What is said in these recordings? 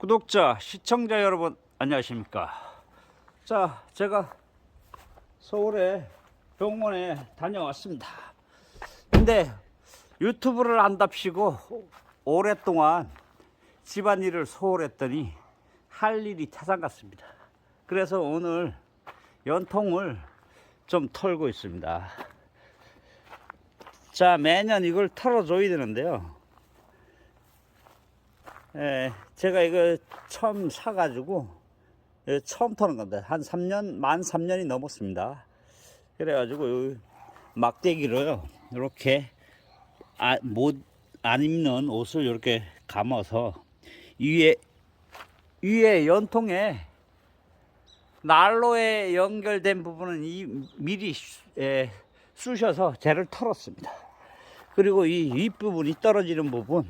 구독자, 시청자 여러분 안녕하십니까. 자, 제가 서울에 병원에 다녀왔습니다. 근데 유튜브를 한답시고 오랫동안 집안일을 소홀했더니 할 일이 태산 같습니다. 그래서 오늘 연통을 좀 털고 있습니다. 자, 매년 이걸 털어줘야 되는데요. 제가 이거 처음 사가지고 처음 터는 겁니다. 한 3년, 만 3년이 넘었습니다. 그래가지고 여기 막대기로요, 이렇게 안 입는 옷을 이렇게 감아서 위에 연통에 난로에 연결된 부분은 미리 쑤셔서 쟤를 털었습니다. 그리고 이 윗부분이 떨어지는 부분,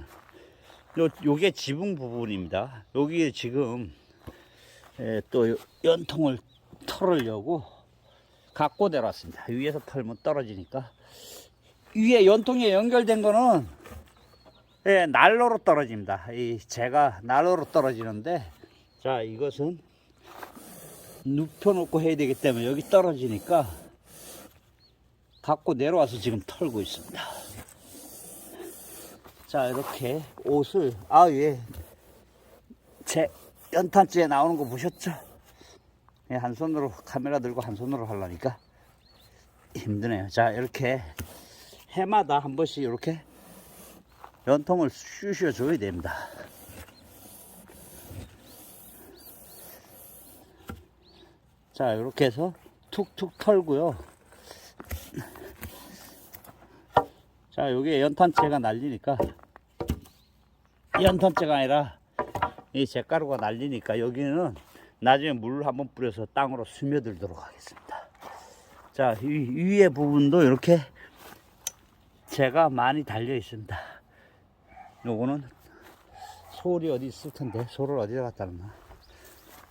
요게 지붕 부분입니다. 여기에 지금 또 연통을 털으려고 갖고 내려왔습니다. 위에서 털면 떨어지니까. 위에 연통에 연결된 거는 난로로 떨어집니다. 제가 난로로 떨어지는데, 자, 이것은 눕혀놓고 해야 되기 때문에 여기 떨어지니까 갖고 내려와서 지금 털고 있습니다. 자, 이렇게 옷을, 제 연탄재에 나오는 거 보셨죠? 한 손으로 카메라 들고 한 손으로 하려니까 힘드네요. 자, 이렇게 해마다 한 번씩 이렇게 연통을 쑤셔 줘야 됩니다. 자, 이렇게 해서 툭툭 털고요. 자, 여기에 연탄재가 날리니까, 연탄재가 아니라 이 잿가루가 날리니까 여기는 나중에 물 한번 뿌려서 땅으로 스며들도록 하겠습니다. 자, 위에 부분도 이렇게 재가 많이 달려 있습니다. 요거는 솔이 어디 있을 텐데, 솔을 어디다 갖다 놨나?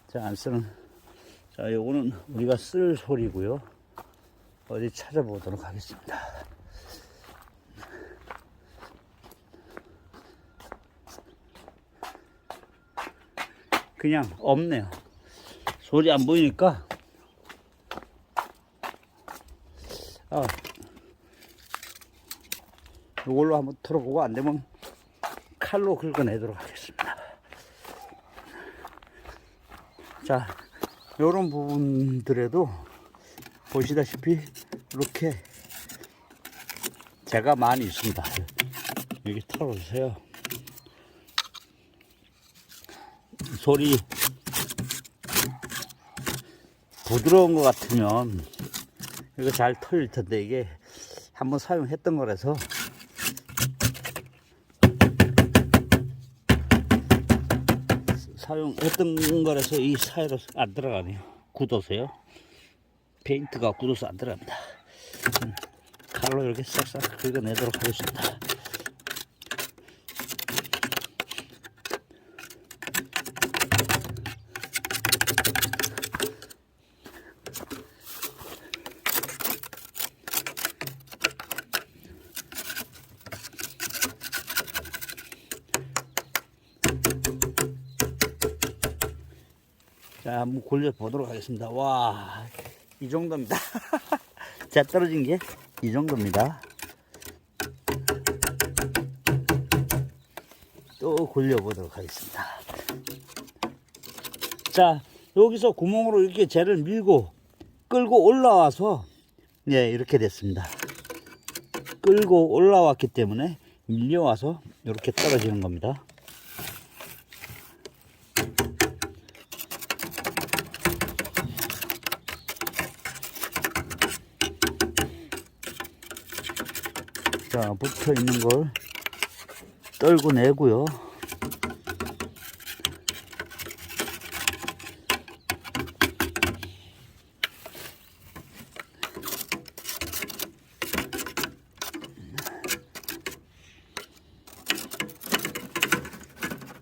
자, 안 쓰는, 자, 요거는 우리가 쓸 솔이고요. 어디 찾아보도록 하겠습니다. 그냥 없네요. 솔이 안 보이니까, 이걸로 한번 털어보고 안 되면 칼로 긁어내도록 하겠습니다. 자, 요런 부분들에도 보시다시피 이렇게 재가 많이 있습니다. 여기 털어주세요. 솔이 부드러운 것 같으면 이거 잘 털릴 텐데, 이게 한번 사용했던 거라서 이 사이로 안 들어가네요. 굳어서요. 페인트가 굳어서 안 들어갑니다. 칼로 이렇게 싹싹 긁어내도록 하겠습니다. 자, 한번 굴려보도록 하겠습니다. 와, 이 정도입니다. 자, 떨어진 게 이 정도입니다. 또 굴려보도록 하겠습니다. 자, 여기서 구멍으로 이렇게 재를 밀고 끌고 올라와서, 이렇게 됐습니다. 끌고 올라왔기 때문에 밀려와서 이렇게 떨어지는 겁니다. 자, 붙어 있는 걸 떨고 내고요.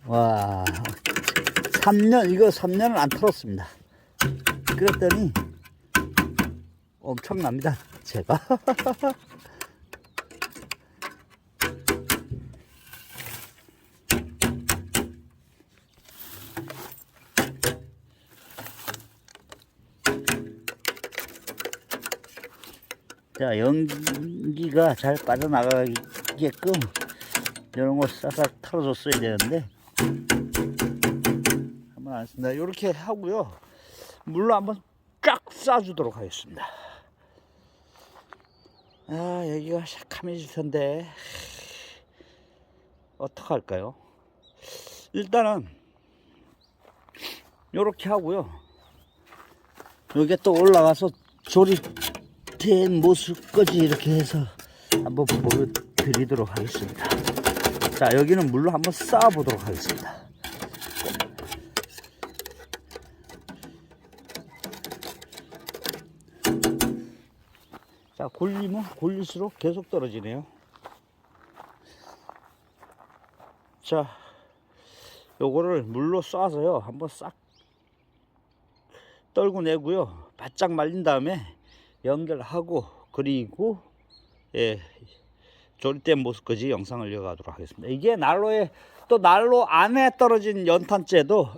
와, 3년, 3년을 안 털었습니다. 그랬더니 엄청납니다, 제가. 자, 연기가 잘 빠져나가게끔 이런 거 싹싹 털어줬어야 되는데 한번 안 쓴다. 이렇게 하고요. 물로 한번 쫙 쏴주도록 하겠습니다. 아, 여기가 새카매질 텐데 어떡할까요? 일단은 이렇게 하고요. 여기에 또 올라가서 조립된 모습까지 이렇게 해서 한번 보여드리도록 하겠습니다. 자, 여기는 물로 한번 쌓아보도록 하겠습니다. 자, 골리면 골릴수록 계속 떨어지네요. 자, 요거를 물로 쏴서요 한번 싹 떨고 내고요, 바짝 말린 다음에 연결하고, 그리고 조립된 모습까지 영상을 이어가도록 하겠습니다. 이게 난로에, 또 난로 안에 떨어진 연탄재도,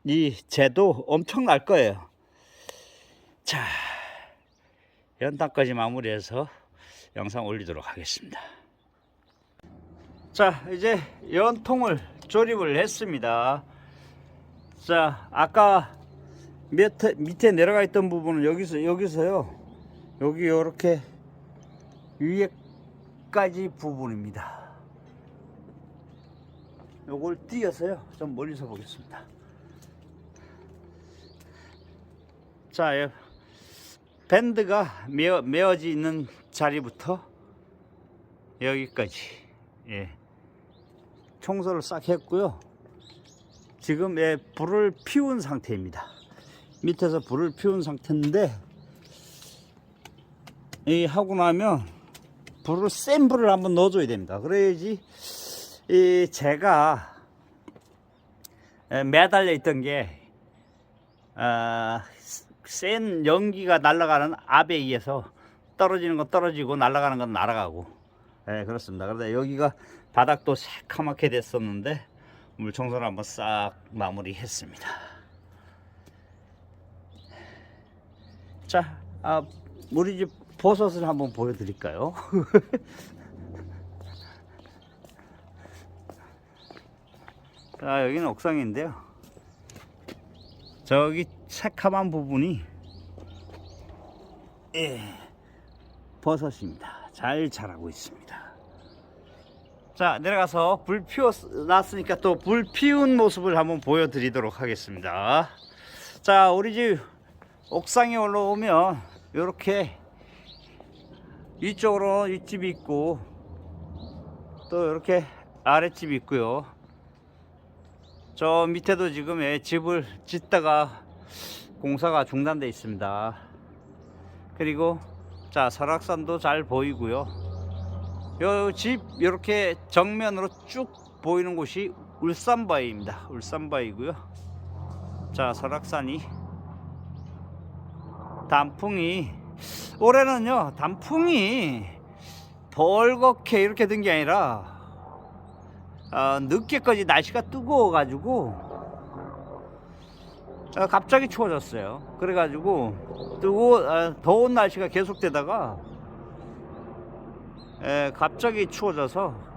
이 재도 엄청날 거예요. 자, 연탄까지 마무리해서 영상 올리도록 하겠습니다. 자, 이제 연통을 조립을 했습니다. 자, 아까 밑에 내려가 있던 부분은 여기서요, 여기 요렇게 위에까지 부분입니다. 요걸 띄어서요 좀 멀리서 보겠습니다. 자, 밴드가 메어져 있는 자리부터 여기까지 청소를 싹 했고요. 지금 불을 피운 상태입니다. 밑에서 불을 피운 상태인데, 이 하고 나면 센 불을 한번 넣어줘야 됩니다. 그래야지 이 재가 매달려 있던 게 센 연기가 날아가는 압에 의해서 떨어지는 건 떨어지고 날아가는 건 날아가고, 그렇습니다. 그런데 여기가 바닥도 새카맣게 됐었는데 물 청소를 한번 싹 마무리했습니다. 자, 우리 집 버섯을 한번 보여드릴까요? 자, 여기는 옥상인데요, 저기 새카만 부분이 버섯입니다. 잘 자라고 있습니다. 자, 내려가서 불 피워놨으니까 또 불 피운 모습을 한번 보여드리도록 하겠습니다. 자, 우리 집 옥상에 올라오면 이렇게 위쪽으로 윗집이 있고, 또 이렇게 아랫집이 있고요. 저 밑에도 지금 집을 짓다가 공사가 중단되어 있습니다. 그리고 자, 설악산도 잘 보이고요. 요 집 이렇게 정면으로 쭉 보이는 곳이 울산바위입니다. 울산바위고요. 자, 설악산이, 단풍이, 올해는요 단풍이 벌겋게 이렇게 된 게 아니라 늦게까지 날씨가 뜨거워 가지고 갑자기 추워졌어요. 그래 가지고 더운 날씨가 계속되다가 갑자기 추워져서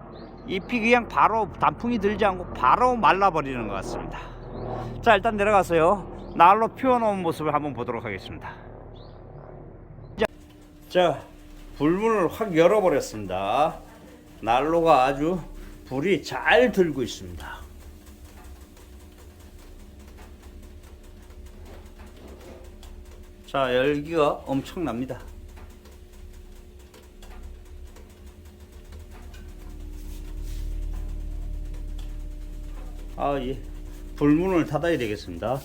잎이 그냥 바로, 단풍이 들지 않고 바로 말라버리는 것 같습니다. 자, 일단 내려가서요 난로 피워놓은 모습을 한번 보도록 하겠습니다. 자, 불문을 확 열어버렸습니다. 난로가 아주 불이 잘 들고 있습니다. 자, 열기가 엄청납니다. 불문을 닫아야 되겠습니다.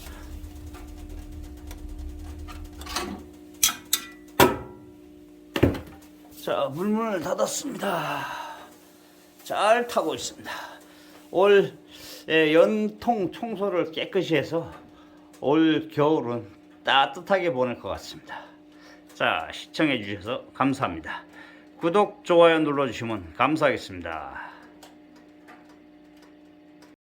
자, 불문을 닫았습니다. 잘 타고 있습니다. 올 연통 청소를 깨끗이 해서 올 겨울은 따뜻하게 보낼 것 같습니다. 자, 시청해 주셔서 감사합니다. 구독, 좋아요 눌러주시면 감사하겠습니다.